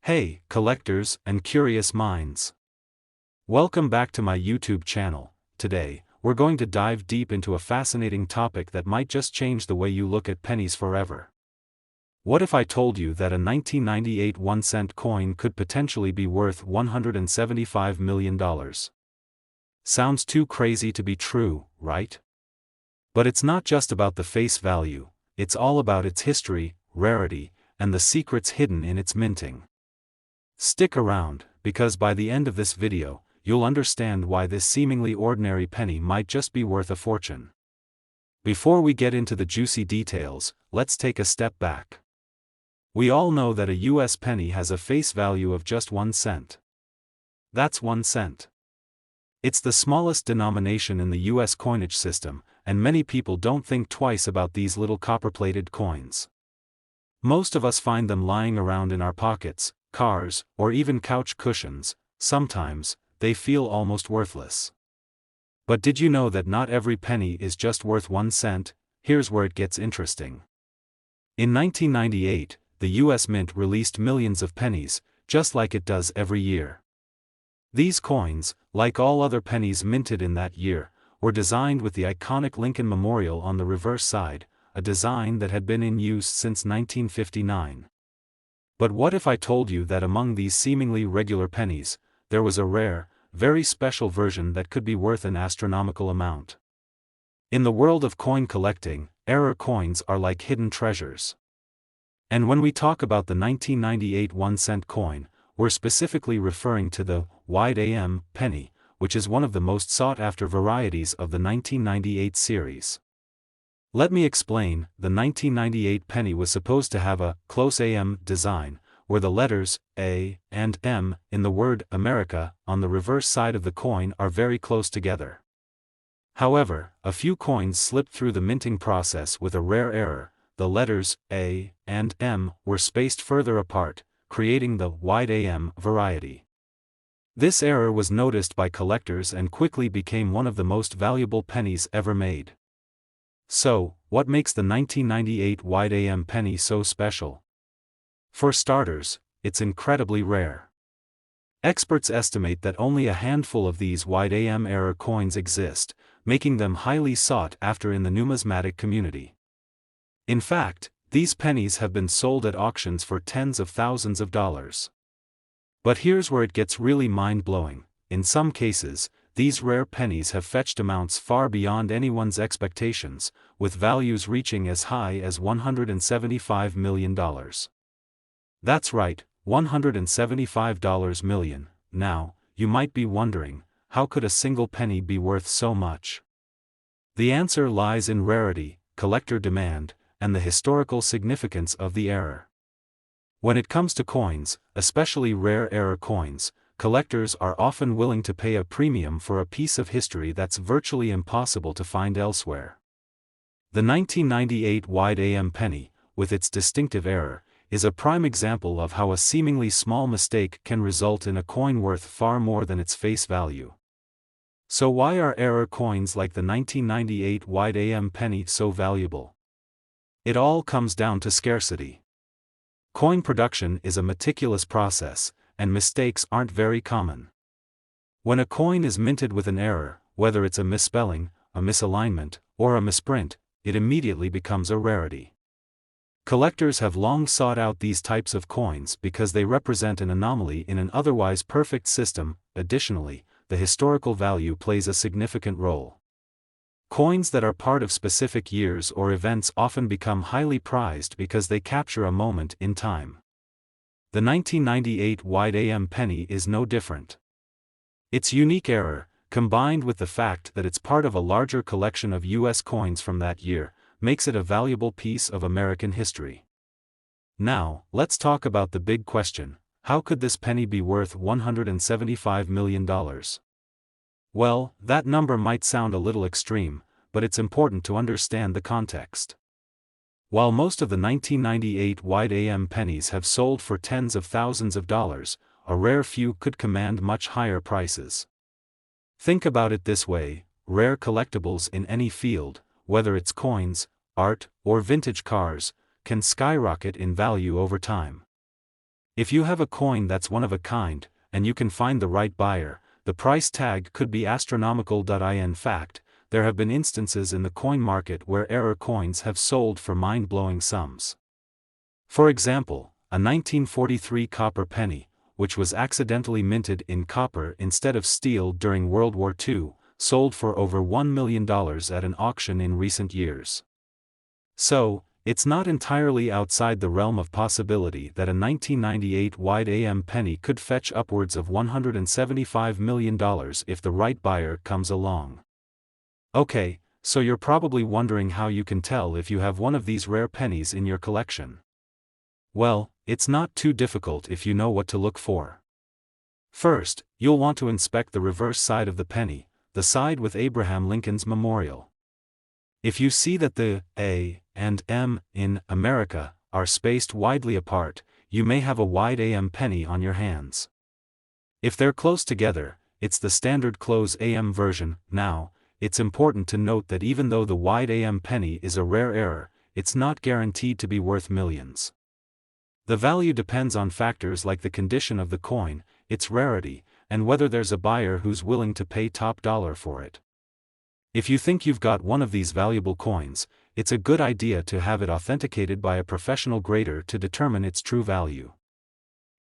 Hey, collectors and curious minds. Welcome back to my YouTube channel. Today, we're going to dive deep into a fascinating topic that might just change the way you look at pennies forever. What if I told you that a 1998 1-cent coin could potentially be worth $175 million? Sounds too crazy to be true, right? But it's not just about the face value, it's all about its history, rarity, and the secrets hidden in its minting. Stick around, because by the end of this video, you'll understand why this seemingly ordinary penny might just be worth a fortune. Before we get into the juicy details, let's take a step back. We all know that a US penny has a face value of just 1 cent. That's 1 cent. It's the smallest denomination in the US coinage system, and many people don't think twice about these little copper-plated coins. Most of us find them lying around in our pockets, cars, or even couch cushions. Sometimes, they feel almost worthless. But did you know that not every penny is just worth 1 cent? Here's where it gets interesting. In 1998, the US Mint released millions of pennies, just like it does every year. These coins, like all other pennies minted in that year, were designed with the iconic Lincoln Memorial on the reverse side, a design that had been in use since 1959. But what if I told you that among these seemingly regular pennies, there was a rare, very special version that could be worth an astronomical amount? In the world of coin collecting, error coins are like hidden treasures. And when we talk about the 1998 1-cent coin, we're specifically referring to the wide AM penny, which is one of the most sought-after varieties of the 1998 series. Let me explain. The 1998 penny was supposed to have a close AM design, where the letters A and M in the word America on the reverse side of the coin are very close together. However, a few coins slipped through the minting process with a rare error. The letters A and M were spaced further apart, creating the wide AM variety. This error was noticed by collectors and quickly became one of the most valuable pennies ever made. So, what makes the 1998 wide AM penny so special? For starters, it's incredibly rare. Experts estimate that only a handful of these wide AM error coins exist, making them highly sought after in the numismatic community. In fact, these pennies have been sold at auctions for tens of thousands of dollars. But here's where it gets really mind-blowing. In some cases, these rare pennies have fetched amounts far beyond anyone's expectations, with values reaching as high as $175 million. That's right, $175 million. Now, you might be wondering, how could a single penny be worth so much? The answer lies in rarity, collector demand, and the historical significance of the error. When it comes to coins, especially rare error coins, collectors are often willing to pay a premium for a piece of history that's virtually impossible to find elsewhere. The 1998 wide AM penny, with its distinctive error, is a prime example of how a seemingly small mistake can result in a coin worth far more than its face value. So why are error coins like the 1998 wide AM penny so valuable? It all comes down to scarcity. Coin production is a meticulous process, and mistakes aren't very common. When a coin is minted with an error, whether it's a misspelling, a misalignment, or a misprint, it immediately becomes a rarity. Collectors have long sought out these types of coins because they represent an anomaly in an otherwise perfect system. Additionally, the historical value plays a significant role. Coins that are part of specific years or events often become highly prized because they capture a moment in time. The 1998 wide AM penny is no different. Its unique error, combined with the fact that it's part of a larger collection of US coins from that year, makes it a valuable piece of American history. Now, let's talk about the big question: how could this penny be worth $175 million? Well, that number might sound a little extreme, but it's important to understand the context. While most of the 1998 wide AM pennies have sold for tens of thousands of dollars, a rare few could command much higher prices. Think about it this way: rare collectibles in any field, whether it's coins, art, or vintage cars, can skyrocket in value over time. If you have a coin that's one of a kind, and you can find the right buyer, the price tag could be astronomical. In fact, there have been instances in the coin market where error coins have sold for mind-blowing sums. For example, a 1943 copper penny, which was accidentally minted in copper instead of steel during World War II, sold for over $1 million at an auction in recent years. So, it's not entirely outside the realm of possibility that a 1998 wide AM penny could fetch upwards of $175 million if the right buyer comes along. Okay, so you're probably wondering how you can tell if you have one of these rare pennies in your collection. Well, it's not too difficult if you know what to look for. First, you'll want to inspect the reverse side of the penny, the side with Abraham Lincoln's memorial. If you see that the A and M in America are spaced widely apart, you may have a wide AM penny on your hands. If they're close together, it's the standard close AM version. Now, it's important to note that even though the wide AM penny is a rare error, it's not guaranteed to be worth millions. The value depends on factors like the condition of the coin, its rarity, and whether there's a buyer who's willing to pay top dollar for it. If you think you've got one of these valuable coins, it's a good idea to have it authenticated by a professional grader to determine its true value.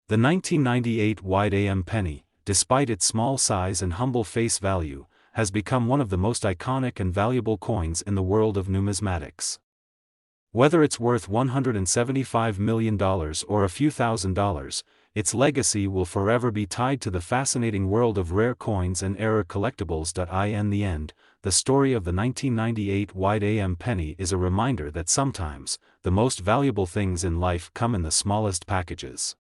The 1998 wide AM penny, despite its small size and humble face value, has become one of the most iconic and valuable coins in the world of numismatics. Whether it's worth $175 million or a few $1,000s, its legacy will forever be tied to the fascinating world of rare coins and error collectibles. In the end, the story of the 1998 wide AM penny is a reminder that sometimes, the most valuable things in life come in the smallest packages.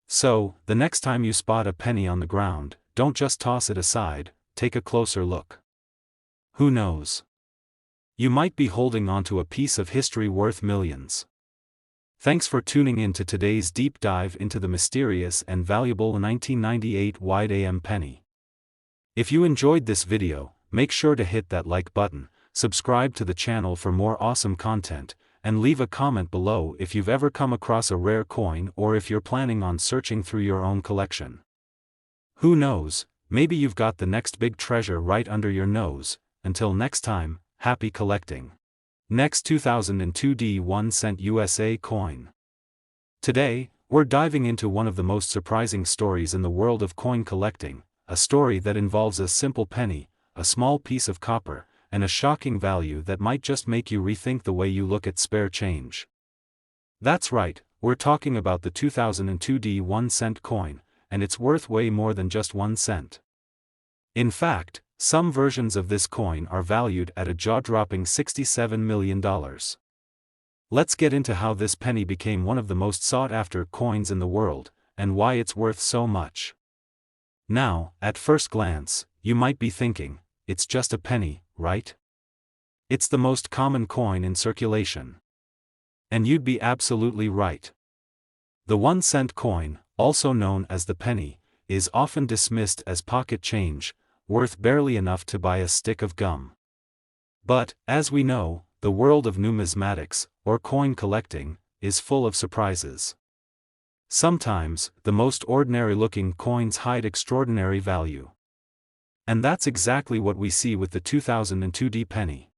So, the next time you spot a penny on the ground, don't just toss it aside, take a closer look. Who knows? You might be holding onto a piece of history worth millions. Thanks for tuning in to today's deep dive into the mysterious and valuable 1998 wide AM penny. If you enjoyed this video, make sure to hit that like button, subscribe to the channel for more awesome content, and leave a comment below if you've ever come across a rare coin or if you're planning on searching through your own collection. Who knows, maybe you've got the next big treasure right under your nose. Until next time, happy collecting. Next 2002 1 cent USA coin. Today, we're diving into one of the most surprising stories in the world of coin collecting, a story that involves a simple penny, a small piece of copper, and a shocking value that might just make you rethink the way you look at spare change. That's right, we're talking about the 2002 1 cent coin, and it's worth way more than just 1 cent. In fact, some versions of this coin are valued at a jaw-dropping $67 million. Let's get into how this penny became one of the most sought-after coins in the world, and why it's worth so much. Now, at first glance, you might be thinking, it's just a penny, right? It's the most common coin in circulation. And you'd be absolutely right. The 1 cent coin, also known as the penny, is often dismissed as pocket change, worth barely enough to buy a stick of gum. But, as we know, the world of numismatics, or coin collecting, is full of surprises. Sometimes, the most ordinary-looking coins hide extraordinary value. And that's exactly what we see with the 2002 penny.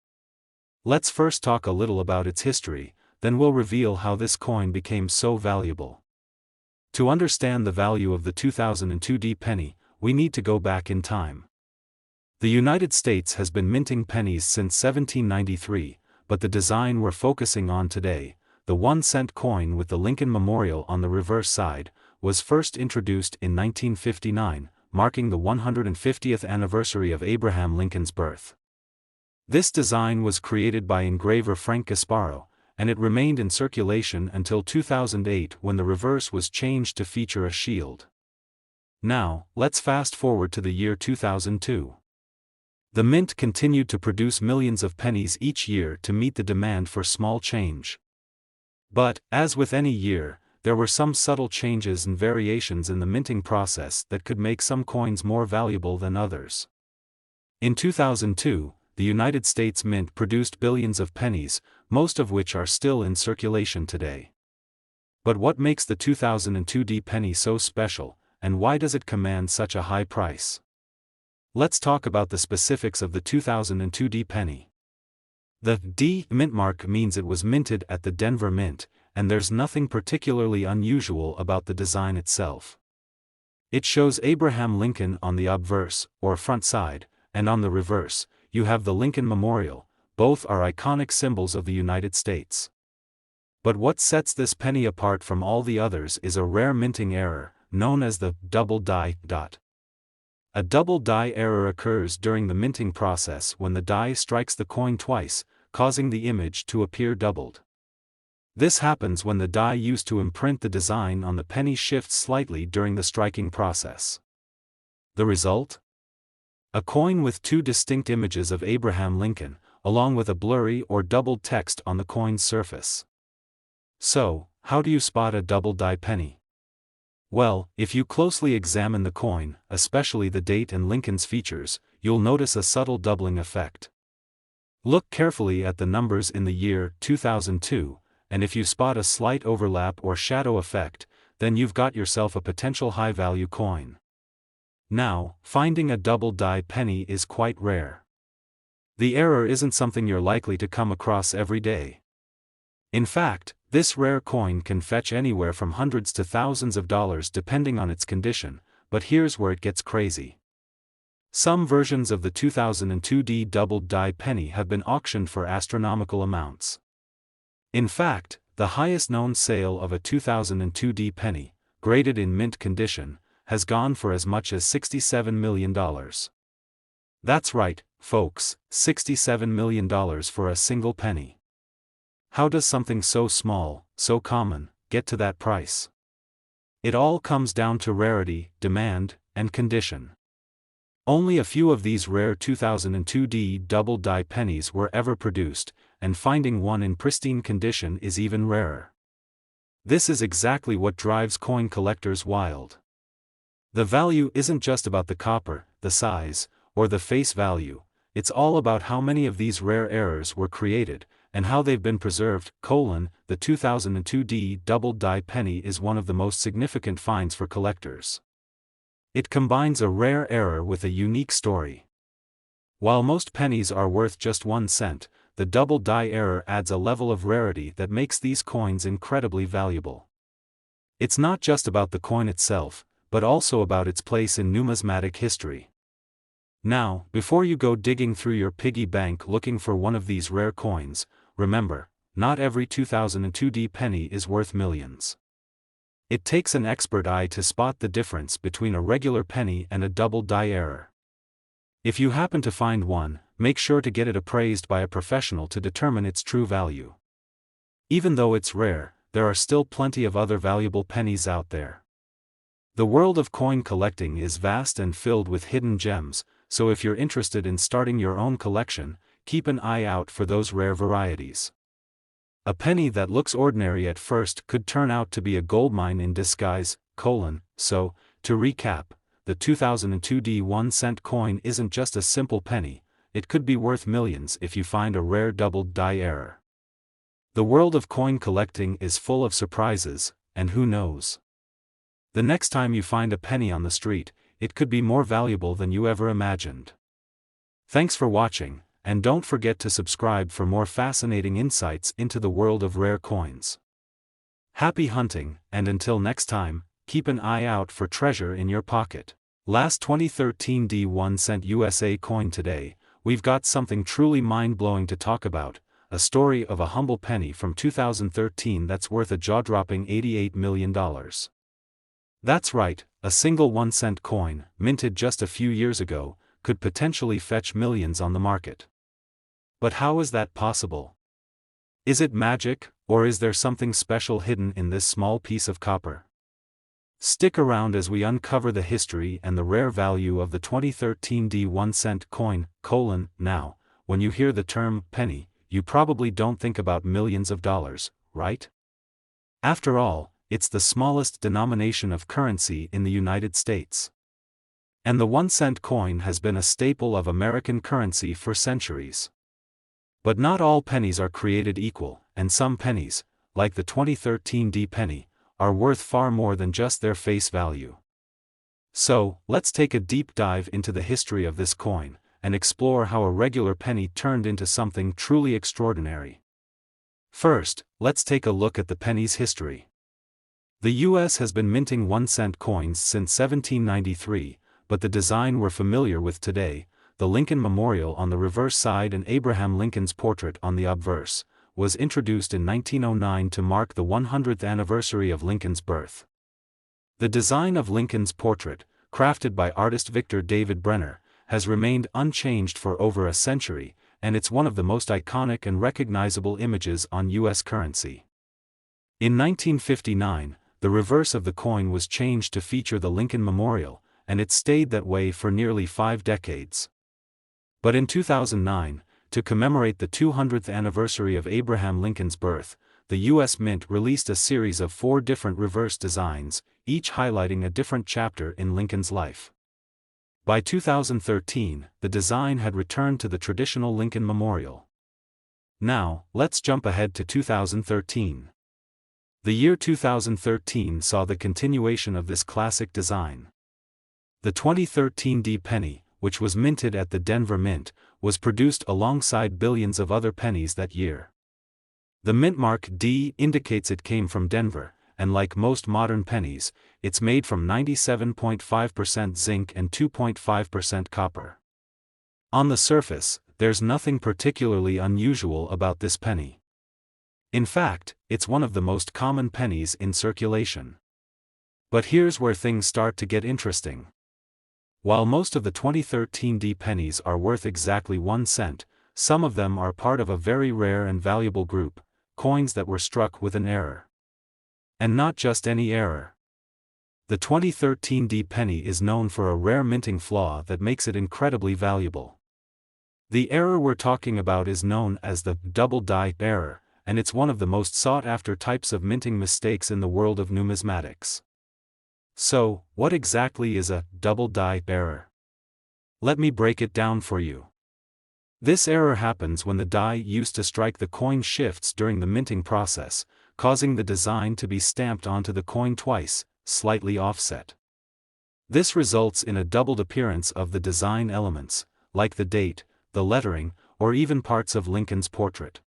Let's first talk a little about its history, then we'll reveal how this coin became so valuable. To understand the value of the 2002 penny, we need to go back in time. The United States has been minting pennies since 1793, but the design we're focusing on today, the 1 cent coin with the Lincoln Memorial on the reverse side, was first introduced in 1959, marking the 150th anniversary of Abraham Lincoln's birth. This design was created by engraver Frank Gasparo, and it remained in circulation until 2008 when the reverse was changed to feature a shield. Now, let's fast forward to the year 2002. The mint continued to produce millions of pennies each year to meet the demand for small change. But, as with any year, there were some subtle changes and variations in the minting process that could make some coins more valuable than others. In 2002, the United States Mint produced billions of pennies, most of which are still in circulation today. But what makes the 2002 penny so special, and why does it command such a high price? Let's talk about the specifics of the 2002 penny. The D mint mark means it was minted at the Denver Mint, and there's nothing particularly unusual about the design itself. It shows Abraham Lincoln on the obverse, or front side, and on the reverse, you have the Lincoln Memorial. Both are iconic symbols of the United States. But what sets this penny apart from all the others is a rare minting error, known as the double die dot. A double die error occurs during the minting process when the die strikes the coin twice, causing the image to appear doubled. This happens when the die used to imprint the design on the penny shifts slightly during the striking process. The result? A coin with two distinct images of Abraham Lincoln, along with a blurry or doubled text on the coin's surface. So, how do you spot a double die penny? Well, if you closely examine the coin, especially the date and Lincoln's features, you'll notice a subtle doubling effect. Look carefully at the numbers in the year 2002, and if you spot a slight overlap or shadow effect, then you've got yourself a potential high-value coin. Now, finding a double die penny is quite rare. The error isn't something you're likely to come across every day. In fact, this rare coin can fetch anywhere from hundreds to thousands of dollars depending on its condition, but here's where it gets crazy. Some versions of the 2002 double die penny have been auctioned for astronomical amounts. In fact, the highest known sale of a 2002 penny, graded in mint condition, has gone for as much as $67 million. That's right, folks, $67 million for a single penny. How does something so small, so common, get to that price? It all comes down to rarity, demand, and condition. Only a few of these rare 2002 double die pennies were ever produced, and finding one in pristine condition is even rarer. This is exactly what drives coin collectors wild. The value isn't just about the copper, the size, or the face value, it's all about how many of these rare errors were created, and how they've been preserved. The 2002 double die penny is one of the most significant finds for collectors. It combines a rare error with a unique story. While most pennies are worth just 1 cent, the double die error adds a level of rarity that makes these coins incredibly valuable. It's not just about the coin itself, but also about its place in numismatic history. Now, before you go digging through your piggy bank looking for one of these rare coins, remember, not every 2002 penny is worth millions. It takes an expert eye to spot the difference between a regular penny and a double die error. If you happen to find one, make sure to get it appraised by a professional to determine its true value. Even though it's rare, there are still plenty of other valuable pennies out there. The world of coin collecting is vast and filled with hidden gems, so if you're interested in starting your own collection, keep an eye out for those rare varieties. A penny that looks ordinary at first could turn out to be a goldmine in disguise. So, to recap, the 2002 1 cent coin isn't just a simple penny, it could be worth millions if you find a rare double die error. The world of coin collecting is full of surprises, and who knows? The next time you find a penny on the street, it could be more valuable than you ever imagined. Thanks for watching, and don't forget to subscribe for more fascinating insights into the world of rare coins. Happy hunting, and until next time, keep an eye out for treasure in your pocket. Last 2013 1 cent USA coin today, we've got something truly mind-blowing to talk about, a story of a humble penny from 2013 that's worth a jaw-dropping $88 million. That's right, a single 1 cent coin, minted just a few years ago, could potentially fetch millions on the market. But how is that possible? Is it magic, or is there something special hidden in this small piece of copper? Stick around as we uncover the history and the rare value of the 2013 1 cent coin. Now, when you hear the term penny, you probably don't think about millions of dollars, right? After all, it's the smallest denomination of currency in the United States. And the 1 cent coin has been a staple of American currency for centuries. But not all pennies are created equal, and some pennies, like the 2013 penny, are worth far more than just their face value. So, let's take a deep dive into the history of this coin, and explore how a regular penny turned into something truly extraordinary. First, let's take a look at the penny's history. The US has been minting 1-cent coins since 1793, but the design we're familiar with today, the Lincoln Memorial on the reverse side and Abraham Lincoln's portrait on the obverse, was introduced in 1909 to mark the 100th anniversary of Lincoln's birth. The design of Lincoln's portrait, crafted by artist Victor David Brenner, has remained unchanged for over a century, and it's one of the most iconic and recognizable images on US currency. In 1959, the reverse of the coin was changed to feature the Lincoln Memorial, and it stayed that way for nearly 5 decades. But in 2009, to commemorate the 200th anniversary of Abraham Lincoln's birth, the US Mint released a series of 4 different reverse designs, each highlighting a different chapter in Lincoln's life. By 2013, the design had returned to the traditional Lincoln Memorial. Now, let's jump ahead to 2013. The year 2013 saw the continuation of this classic design. The 2013 D penny, which was minted at the Denver Mint, was produced alongside billions of other pennies that year. The mint mark D indicates it came from Denver, and like most modern pennies, it's made from 97.5% zinc and 2.5% copper. On the surface, there's nothing particularly unusual about this penny. In fact, it's one of the most common pennies in circulation. But here's where things start to get interesting. While most of the 2013 D pennies are worth exactly 1 cent, some of them are part of a very rare and valuable group, coins that were struck with an error. And not just any error. The 2013 D penny is known for a rare minting flaw that makes it incredibly valuable. The error we're talking about is known as the double die error, and it's one of the most sought-after types of minting mistakes in the world of numismatics. So, what exactly is a double die error? Let me break it down for you. This error happens when the die used to strike the coin shifts during the minting process, causing the design to be stamped onto the coin twice, slightly offset. This results in a doubled appearance of the design elements, like the date, the lettering, or even parts of Lincoln's portrait.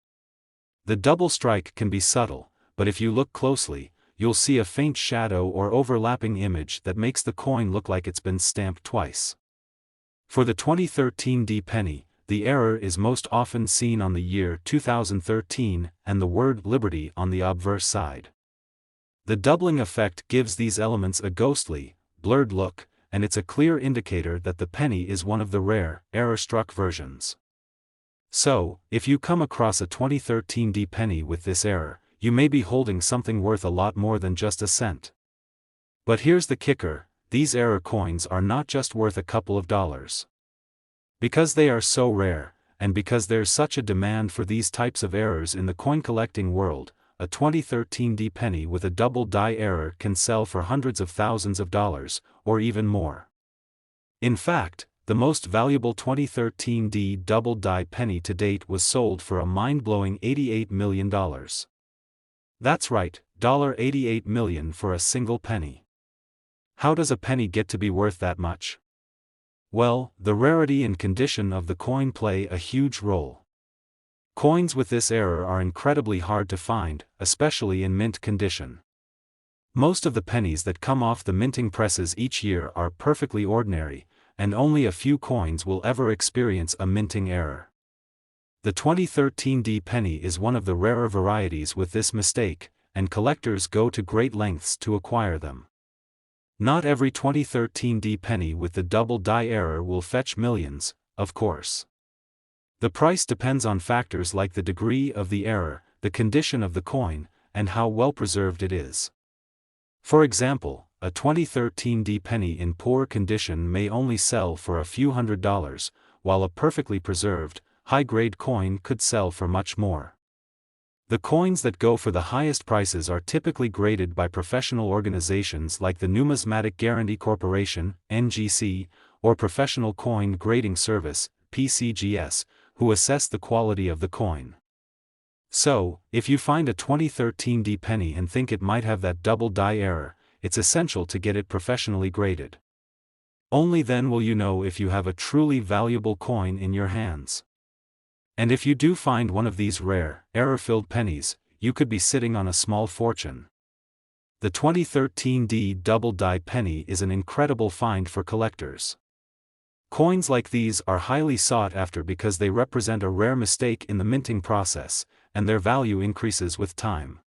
The double strike can be subtle, but if you look closely, you'll see a faint shadow or overlapping image that makes the coin look like it's been stamped twice. For the 2013 D penny, the error is most often seen on the year 2013 and the word Liberty on the obverse side. The doubling effect gives these elements a ghostly, blurred look, and it's a clear indicator that the penny is one of the rare, error-struck versions. So, if you come across a 2013 D penny with this error, you may be holding something worth a lot more than just a cent. But here's the kicker, these error coins are not just worth a couple of dollars. Because they are so rare, and because there's such a demand for these types of errors in the coin collecting world, a 2013 D penny with a double die error can sell for hundreds of thousands of dollars, or even more. In fact, the most valuable 2013 D double die penny to date was sold for a mind-blowing $88 million. That's right, $88 million for a single penny. How does a penny get to be worth that much? Well, the rarity and condition of the coin play a huge role. Coins with this error are incredibly hard to find, especially in mint condition. Most of the pennies that come off the minting presses each year are perfectly ordinary, and only a few coins will ever experience a minting error. The 2013 D penny is one of the rarer varieties with this mistake, and collectors go to great lengths to acquire them. Not every 2013 D penny with the double die error will fetch millions, of course. The price depends on factors like the degree of the error, the condition of the coin, and how well preserved it is. For example, a 2013 D penny in poor condition may only sell for a few $100s, while a perfectly preserved, high-grade coin could sell for much more. The coins that go for the highest prices are typically graded by professional organizations like the Numismatic Guarantee Corporation, NGC, or Professional Coin Grading Service, PCGS, who assess the quality of the coin. So, if you find a 2013 D penny and think it might have that double die error, it's essential to get it professionally graded. Only then will you know if you have a truly valuable coin in your hands. And if you do find one of these rare, error-filled pennies, you could be sitting on a small fortune. The 2013 D double die penny is an incredible find for collectors. Coins like these are highly sought after because they represent a rare mistake in the minting process, and their value increases with time.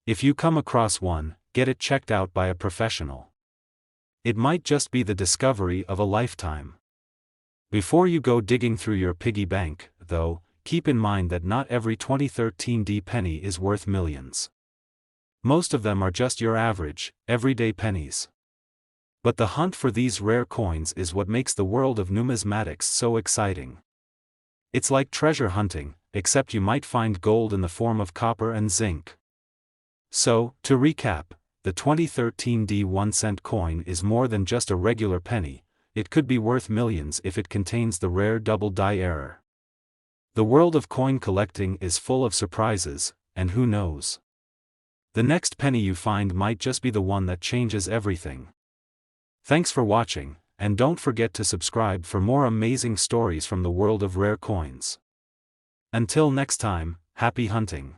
If you come across one, get it checked out by a professional. It might just be the discovery of a lifetime. Before you go digging through your piggy bank, though, keep in mind that not every 2013 D penny is worth millions. Most of them are just your average, everyday pennies. But the hunt for these rare coins is what makes the world of numismatics so exciting. It's like treasure hunting, except you might find gold in the form of copper and zinc. So, to recap, the 2013 D 1-cent coin is more than just a regular penny, it could be worth millions if it contains the rare double die error. The world of coin collecting is full of surprises, and who knows? The next penny you find might just be the one that changes everything. Thanks for watching, and don't forget to subscribe for more amazing stories from the world of rare coins. Until next time, happy hunting!